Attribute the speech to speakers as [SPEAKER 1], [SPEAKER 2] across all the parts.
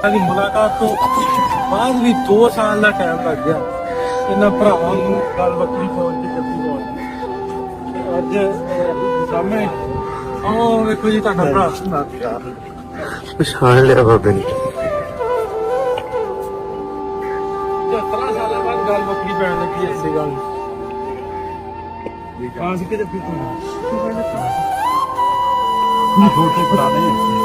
[SPEAKER 1] ਦੀ ਮੁਲਾਕਾਤ ਤੋਂ ਬਾਅਦ ਵੀ 2 ਸਾਲ ਦਾ ਟਾਈਮ ਲੱਗ ਗਿਆ ਇਹਨਾਂ ਭਰਾਵਾਂ ਨੂੰ ਗੱਲ ਵੱਖਰੀ ਪਹੁੰਚ ਕੇ ਜੱਫੀ ਪਹੁੰਚ ਅੱਜ ਸਾਹਮਣੇ ਆਹ ਵੇਖੋ ਜੀ ਤੁਹਾਡਾ ਭਰਾ
[SPEAKER 2] ਪਛਾਣ ਲਿਆ ਬਾਬੇ ਨੇ।
[SPEAKER 1] 17 ਸਾਲਾਂ ਬਾਅਦ ਗੱਲ ਵੱਖਰੀ ਪੈਣ ਲੱਗੀ ਐਸੀ ਗੱਲ ਕਾਸ ਕੇ ਜੱਫੀ ਪਹੁੰਚ ਛੋਟੇ ਭਰਾ ਨੇ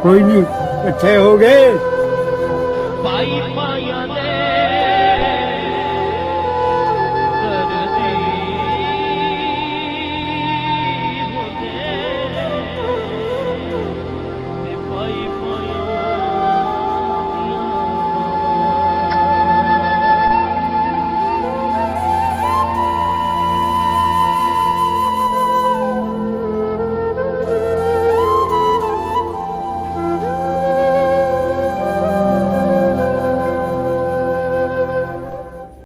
[SPEAKER 1] कोई नहीं इकट्ठे हो गए
[SPEAKER 3] भाई भाइयों ने